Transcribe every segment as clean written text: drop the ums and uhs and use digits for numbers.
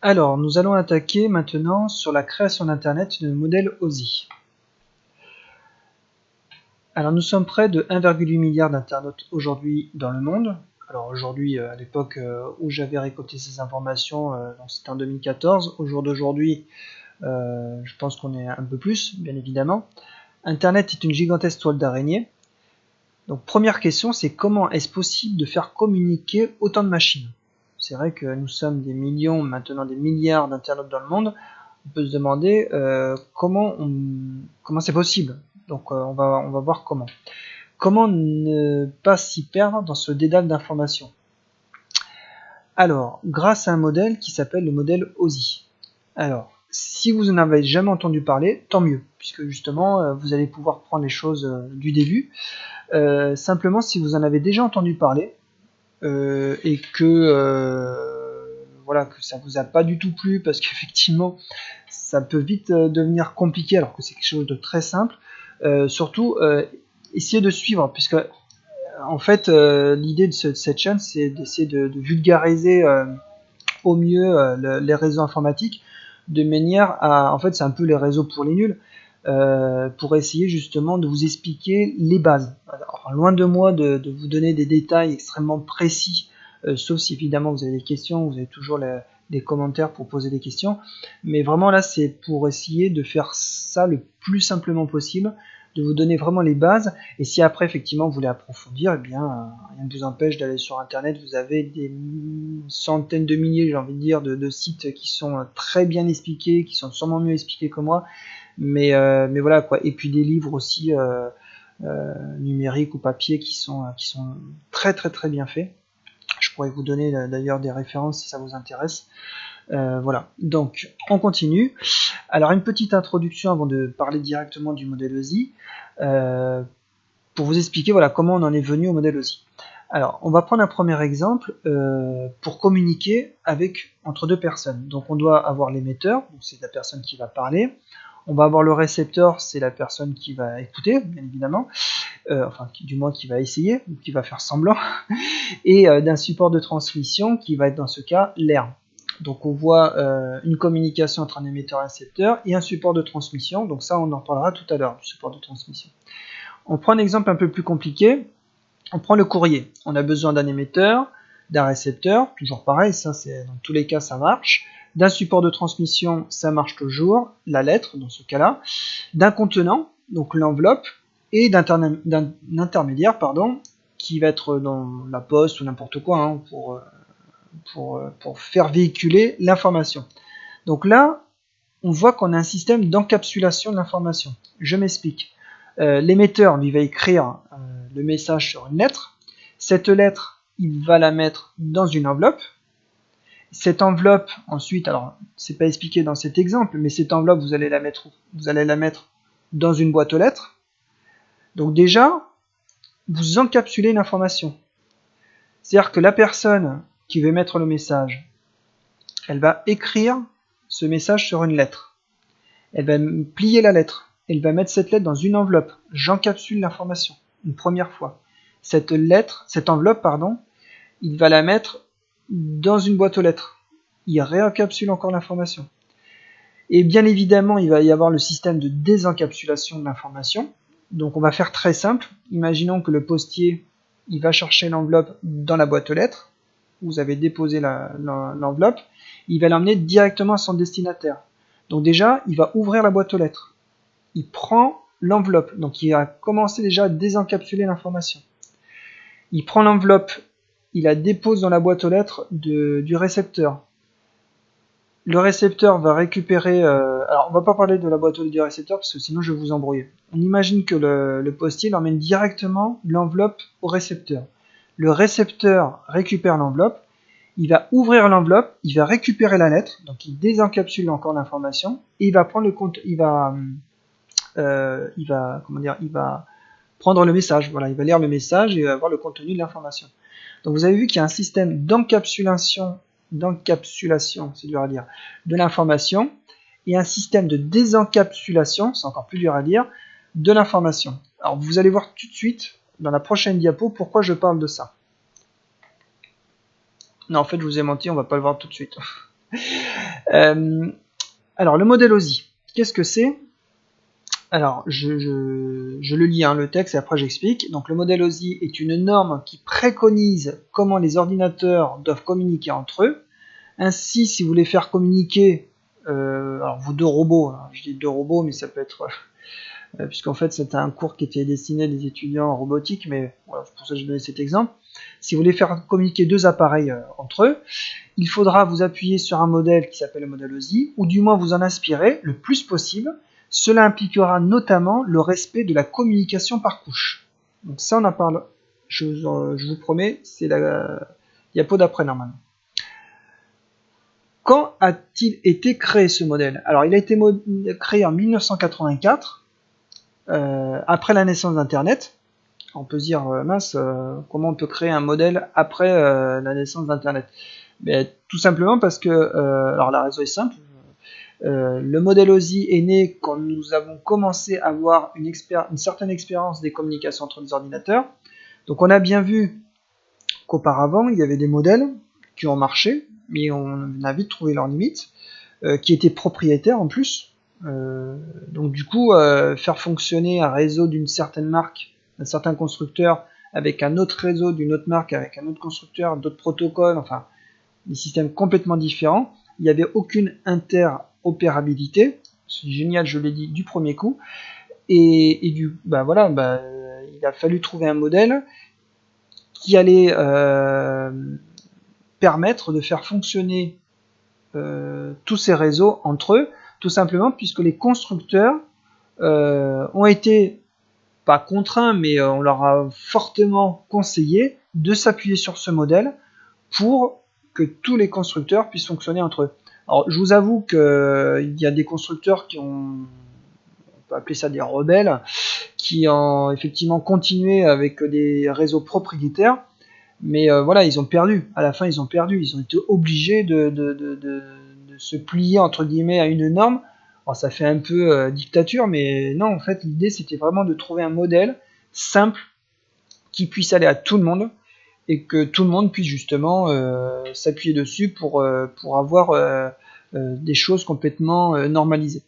Alors, nous allons attaquer maintenant sur la création d'Internet de modèle OSI. Alors, nous sommes près de 1,8 milliard d'internautes aujourd'hui dans le monde. Alors aujourd'hui, à l'époque où j'avais récolté ces informations, c'était en 2014. Au jour d'aujourd'hui, je pense qu'on est un peu plus, bien évidemment. Internet est une gigantesque toile d'araignée. Donc première question, c'est comment est-ce possible de faire communiquer autant de machines? C'est vrai que nous sommes des millions, maintenant des milliards d'internautes dans le monde. On peut se demander comment c'est possible. Donc on va voir comment. Comment ne pas s'y perdre dans ce dédale d'informations? Alors, grâce à un modèle qui s'appelle le modèle OSI. Alors, si vous n'en avez jamais entendu parler, tant mieux, puisque justement, vous allez pouvoir prendre les choses du début. Simplement, si vous en avez déjà entendu parler, et voilà, que ça vous a pas du tout plu, parce qu'effectivement, ça peut vite devenir compliqué, alors que c'est quelque chose de très simple. Surtout, essayez de suivre, puisque en fait, l'idée de cette chaîne, c'est d'essayer de vulgariser au mieux les réseaux informatiques, de manière à, en fait, c'est un peu les réseaux pour les nuls, pour essayer justement de vous expliquer les bases. Alors, loin de moi de vous donner des détails extrêmement précis, sauf si évidemment vous avez des questions, vous avez toujours des commentaires pour poser des questions, mais vraiment là c'est pour essayer de faire ça le plus simplement possible, de vous donner vraiment les bases, et si après effectivement vous voulez approfondir, eh bien rien ne vous empêche d'aller sur internet. Vous avez des centaines de milliers, j'ai envie de dire, de sites qui sont très bien expliqués, qui sont sûrement mieux expliqués que moi, mais voilà quoi. Et puis des livres aussi numériques ou papier qui sont très très très bien faits. Je pourrais vous donner d'ailleurs des références si ça vous intéresse. Voilà, donc on continue. Alors une petite introduction avant de parler directement du modèle OSI, pour vous expliquer voilà comment on en est venu au modèle OSI. Alors on va prendre un premier exemple pour communiquer entre deux personnes. Donc on doit avoir l'émetteur, c'est la personne qui va parler. On va avoir le récepteur, c'est la personne qui va écouter, bien évidemment, enfin du moins qui va essayer, ou qui va faire semblant, et d'un support de transmission qui va être dans ce cas l'air. Donc on voit une communication entre un émetteur et un récepteur et un support de transmission. Donc ça on en parlera tout à l'heure du support de transmission. On prend un exemple un peu plus compliqué. On prend le courrier. On a besoin d'un émetteur, d'un récepteur, toujours pareil, ça c'est dans tous les cas ça marche. D'un support de transmission, ça marche toujours, la lettre dans ce cas-là. D'un contenant, donc l'enveloppe, et d'un intermédiaire, pardon, qui va être dans la poste ou n'importe quoi, hein, pour faire véhiculer l'information. Donc là, on voit qu'on a un système d'encapsulation de l'information. Je m'explique. L'émetteur, lui, va écrire le message sur une lettre. Cette lettre, il va la mettre dans une enveloppe. Cette enveloppe, ensuite, alors, c'est pas expliqué dans cet exemple, mais cette enveloppe, vous allez la mettre dans une boîte aux lettres. Donc déjà, vous encapsulez l'information. C'est-à-dire que la personne qui veut mettre le message, elle va écrire ce message sur une lettre. Elle va plier la lettre. Elle va mettre cette lettre dans une enveloppe. J'encapsule l'information une première fois. Cette enveloppe, pardon, il va la mettre dans une boîte aux lettres. Il réencapsule encore l'information. Et bien évidemment, il va y avoir le système de désencapsulation de l'information. Donc on va faire très simple. Imaginons que le postier, il va chercher l'enveloppe dans la boîte aux lettres. Vous avez déposé l'enveloppe. Il va l'emmener directement à son destinataire. Donc déjà, il va ouvrir la boîte aux lettres. Il prend l'enveloppe. Donc il a commencé déjà à désencapsuler l'information. Il prend l'enveloppe, il la dépose dans la boîte aux lettres du récepteur. Le récepteur va récupérer... alors on va pas parler de la boîte aux lettres du récepteur parce que sinon je vais vous embrouiller. On imagine que le postier emmène directement l'enveloppe au récepteur. Le récepteur récupère l'enveloppe. Il va ouvrir l'enveloppe, il va récupérer la lettre, donc il désencapsule encore l'information et il va prendre le compte, il va prendre le message. Voilà, il va lire le message et avoir le contenu de l'information. Donc vous avez vu qu'il y a un système d'encapsulation, c'est dur à dire, de l'information et un système de désencapsulation, c'est encore plus dur à dire, de l'information. Alors vous allez voir tout de suite dans la prochaine diapo pourquoi je parle de ça. Non, en fait, je vous ai menti, on va pas le voir tout de suite. Alors le modèle OSI, qu'est-ce que c'est? Alors je le lis le texte et après j'explique. Donc le modèle OSI est une norme qui préconise comment les ordinateurs doivent communiquer entre eux. Ainsi, si vous voulez faire communiquer alors vos deux robots, je dis deux robots mais ça peut être puisqu'en fait c'était un cours qui était destiné à des étudiants en robotique, mais voilà, c'est pour ça que j'ai donné cet exemple. Si vous voulez faire communiquer deux appareils entre eux, il faudra vous appuyer sur un modèle qui s'appelle le modèle OSI, ou du moins vous en inspirer le plus possible. Cela impliquera notamment le respect de la communication par couche. Donc ça on en parle, je vous promets, c'est la diapo d'après normalement. Quand a-t-il été créé ce modèle? Alors il a été créé en 1984, après la naissance d'Internet. On peut se dire, mince, comment on peut créer un modèle après la naissance d'Internet? Tout simplement parce que, alors la raison est simple, le modèle OSI est né quand nous avons commencé à avoir une certaine expérience des communications entre les ordinateurs. Donc on a bien vu qu'auparavant, il y avait des modèles qui ont marché, mais on a vite trouvé leurs limites, qui étaient propriétaires en plus. Donc du coup, faire fonctionner un réseau d'une certaine marque, d'un certain constructeur, avec un autre réseau d'une autre marque, avec un autre constructeur, d'autres protocoles, enfin, des systèmes complètement différents, il n'y avait aucune interopérabilité. C'est génial, je l'ai dit du premier coup. Et il a fallu trouver un modèle qui allait permettre de faire fonctionner tous ces réseaux entre eux, tout simplement puisque les constructeurs ont été, pas contraints, mais on leur a fortement conseillé de s'appuyer sur ce modèle pour que tous les constructeurs puissent fonctionner entre eux. Alors je vous avoue qu'il y a des constructeurs qui ont, on peut appeler ça des rebelles, qui ont effectivement continué avec des réseaux propriétaires, mais voilà, ils ont perdu. À la fin, ils ont perdu. Ils ont été obligés de se plier entre guillemets à une norme. Alors, ça fait un peu dictature, mais non, en fait, l'idée c'était vraiment de trouver un modèle simple qui puisse aller à tout le monde et que tout le monde puisse justement s'appuyer dessus pour avoir des choses complètement normalisées.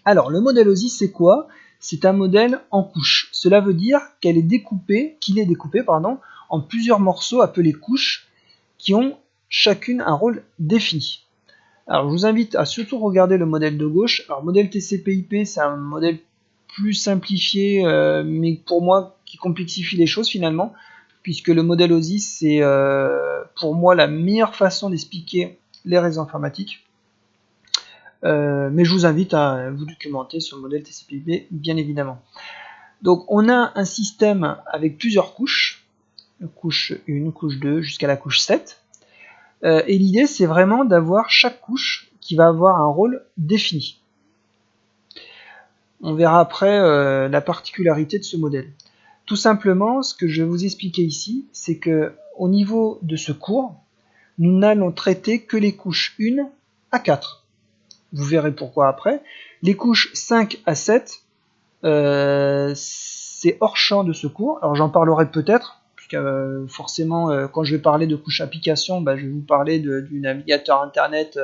Alors, le modèle OSI, c'est quoi? C'est un modèle en couches. Cela veut dire qu'il est découpé en plusieurs morceaux appelés couches qui ont chacune un rôle défini. Alors, je vous invite à surtout regarder le modèle de gauche. Alors, modèle TCP/IP, c'est un modèle plus simplifié, mais pour moi, qui complexifie les choses finalement, puisque le modèle OSI, c'est pour moi la meilleure façon d'expliquer les réseaux informatiques. Mais je vous invite à vous documenter sur le modèle TCP/IP, bien évidemment. Donc on a un système avec plusieurs couches, couche 1, couche 2, jusqu'à la couche 7. Et l'idée c'est vraiment d'avoir chaque couche qui va avoir un rôle défini. On verra après la particularité de ce modèle. Tout simplement, ce que je vais vous expliquer ici, c'est que au niveau de ce cours, nous n'allons traiter que les couches 1 à 4. Vous verrez pourquoi après. Les couches 5 à 7, c'est hors champ de ce cours. Alors j'en parlerai peut-être, puisque forcément, quand je vais parler de couches applications, je vais vous parler du navigateur internet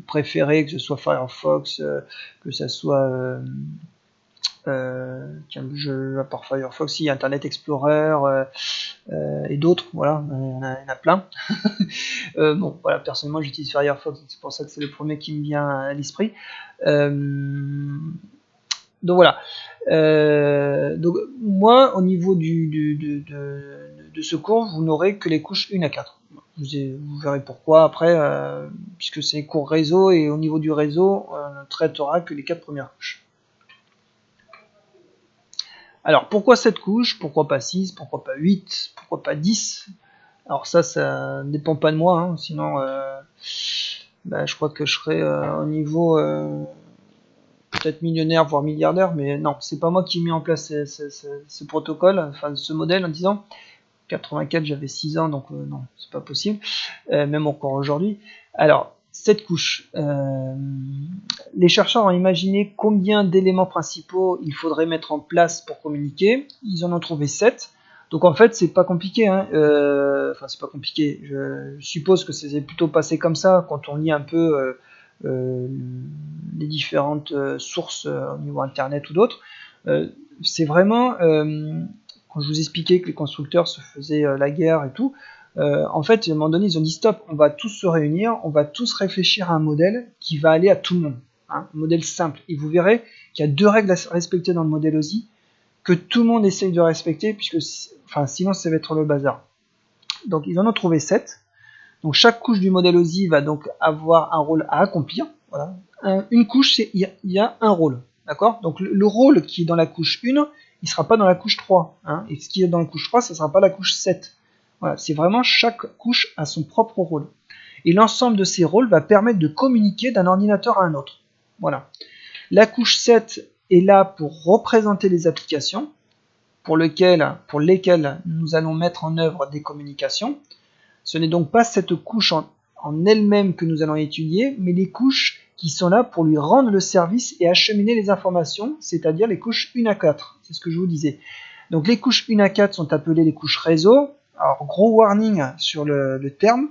préféré, que ce soit Firefox, que ce soit à part Firefox, il y a Internet Explorer et d'autres, voilà, il y en a plein. Bon, voilà, personnellement j'utilise Firefox, c'est pour ça que c'est le premier qui me vient à l'esprit. Donc voilà. Donc moi, au niveau de ce cours, vous n'aurez que les couches 1 à 4. Vous verrez pourquoi après, puisque c'est cours réseau, et au niveau du réseau, on ne traitera que les 4 premières couches. Alors pourquoi 7 couches? Pourquoi pas 6? Pourquoi pas 8? Pourquoi pas 10? Alors ça ne dépend pas de moi, hein, sinon je crois que je serais au niveau peut-être millionnaire, voire milliardaire, mais non, c'est pas moi qui ai mis en place ce protocole, enfin ce modèle en disant 84, j'avais 6 ans, donc non, c'est pas possible, même encore aujourd'hui. Alors, 7 couches. Les chercheurs ont imaginé combien d'éléments principaux il faudrait mettre en place pour communiquer. Ils en ont trouvé 7. Donc en fait, c'est pas compliqué, hein. Enfin, c'est pas compliqué. Je suppose que c'est plutôt passé comme ça quand on lit un peu les différentes sources au niveau internet ou d'autres. C'est vraiment, quand je vous expliquais que les constructeurs se faisaient la guerre et tout, en fait, à un moment donné, ils ont dit stop, on va tous se réunir, on va tous réfléchir à un modèle qui va aller à tout le monde, hein, un modèle simple. Et vous verrez qu'il y a 2 règles à respecter dans le modèle OSI, que tout le monde essaye de respecter, puisque enfin, sinon ça va être le bazar. Donc ils en ont trouvé 7. Donc chaque couche du modèle OSI va donc avoir un rôle à accomplir. Voilà. Une couche, il y a un rôle. D'accord? Donc le rôle qui est dans la couche 1, il ne sera pas dans la couche 3. Hein, et ce qui est dans la couche 3, ce ne sera pas la couche 7. Voilà, c'est vraiment chaque couche a son propre rôle. Et l'ensemble de ces rôles va permettre de communiquer d'un ordinateur à un autre. Voilà. La couche 7 est là pour représenter les applications pour lesquelles nous allons mettre en œuvre des communications. Ce n'est donc pas cette couche en elle-même que nous allons étudier, mais les couches qui sont là pour lui rendre le service et acheminer les informations, c'est-à-dire les couches 1 à 4. C'est ce que je vous disais. Donc les couches 1 à 4 sont appelées les couches réseau. Alors gros warning sur le terme,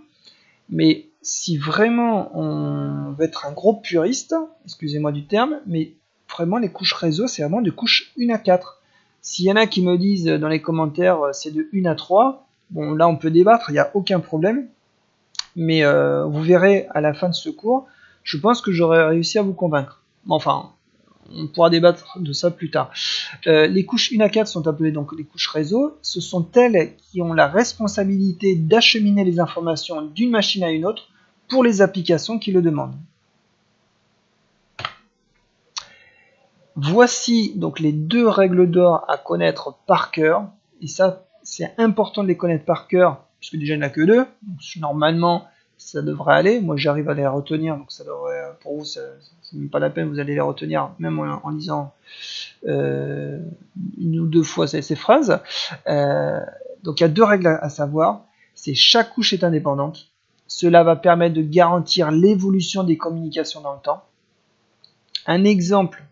mais si vraiment on veut être un gros puriste, excusez-moi du terme, mais vraiment les couches réseau, c'est vraiment de couches 1 à 4. S'il y en a qui me disent dans les commentaires c'est de 1 à 3, bon là on peut débattre, il n'y a aucun problème, mais vous verrez à la fin de ce cours, je pense que j'aurai réussi à vous convaincre. Enfin, on pourra débattre de ça plus tard. Les couches 1 à 4 sont appelées donc les couches réseau. Ce sont elles qui ont la responsabilité d'acheminer les informations d'une machine à une autre pour les applications qui le demandent. Voici donc les 2 règles d'or à connaître par cœur. Et ça, c'est important de les connaître par cœur, puisque déjà il n'y en a que 2. Donc, normalement, ça devrait aller. Moi, j'arrive à les retenir, donc ça devrait, pour vous, c'est même pas la peine, vous allez les retenir, même en lisant 1 ou 2 fois ces phrases. Donc, il y a 2 règles à savoir. C'est chaque couche est indépendante. Cela va permettre de garantir l'évolution des communications dans le temps. Un exemple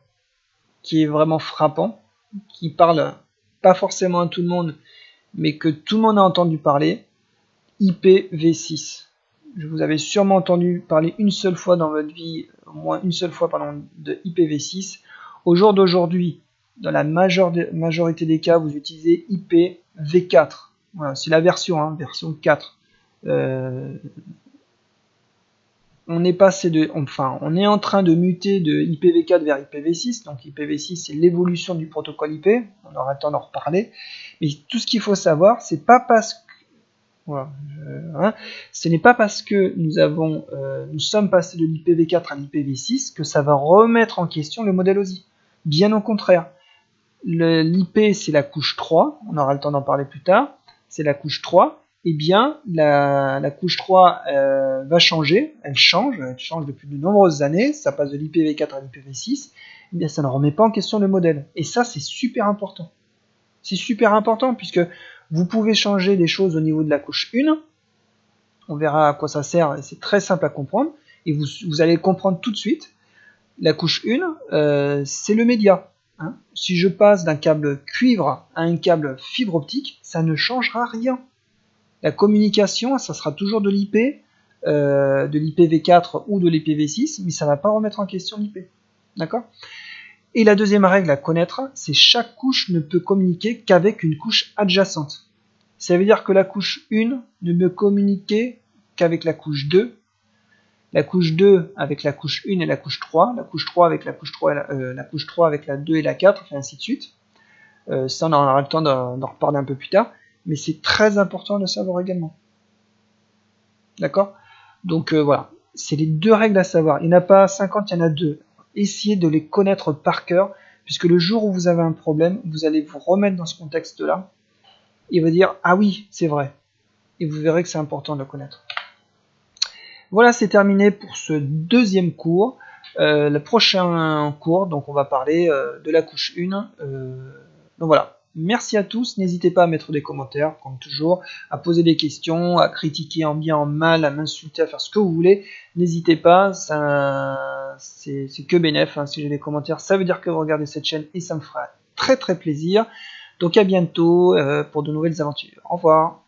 qui est vraiment frappant, qui parle pas forcément à tout le monde, mais que tout le monde a entendu parler, IPv6. Je vous avais sûrement entendu parler une seule fois dans votre vie, au moins une seule fois, pardon, de IPv6. Au jour d'aujourd'hui, dans la majorité des cas, vous utilisez IPv4. Voilà, c'est la version, hein, version 4. On est en train de muter de IPv4 vers IPv6. Donc IPv6, c'est l'évolution du protocole IP. On aura le temps d'en reparler. Mais tout ce qu'il faut savoir, c'est pas parce que voilà, ce n'est pas parce que nous sommes passés de l'IPv4 à l'IPv6 que ça va remettre en question le modèle OSI. Bien au contraire. L'IP, c'est la couche 3. On aura le temps d'en parler plus tard. C'est la couche 3. Eh bien, la couche 3 va changer, elle change depuis de nombreuses années, ça passe de l'IPv4 à l'IPv6, eh bien ça ne remet pas en question le modèle. Et ça, c'est super important. C'est super important puisque vous pouvez changer des choses au niveau de la couche 1, on verra à quoi ça sert, et c'est très simple à comprendre, et vous allez le comprendre tout de suite. La couche 1, c'est le média. Hein. Si je passe d'un câble cuivre à un câble fibre optique, ça ne changera rien. La communication, ça sera toujours de l'IP, de l'IPv4 ou de l'IPv6, mais ça ne va pas remettre en question l'IP. D'accord ? Et la deuxième règle à connaître, c'est chaque couche ne peut communiquer qu'avec une couche adjacente. Ça veut dire que la couche 1 ne peut communiquer qu'avec la couche 2, la couche 2 avec la couche 1 et la couche 3, la couche 3 avec la couche 3, la couche 3 avec la 2 et la 4, et ainsi de suite. Ça, on aura le temps d'en reparler un peu plus tard. Mais c'est très important de le savoir également. D'accord ? Donc voilà, c'est les 2 règles à savoir. Il n'y en a pas 50, il y en a 2. Essayez de les connaître par cœur, puisque le jour où vous avez un problème, vous allez vous remettre dans ce contexte-là, et vous dire « Ah oui, c'est vrai ». Et vous verrez que c'est important de le connaître. Voilà, c'est terminé pour ce 2e cours. Le prochain cours, donc on va parler de la couche 1. Donc voilà. Merci à tous, n'hésitez pas à mettre des commentaires, comme toujours, à poser des questions, à critiquer en bien, en mal, à m'insulter, à faire ce que vous voulez. N'hésitez pas, c'est que bénéf, hein, si j'ai des commentaires, ça veut dire que vous regardez cette chaîne et ça me fera très très plaisir. Donc à bientôt pour de nouvelles aventures. Au revoir.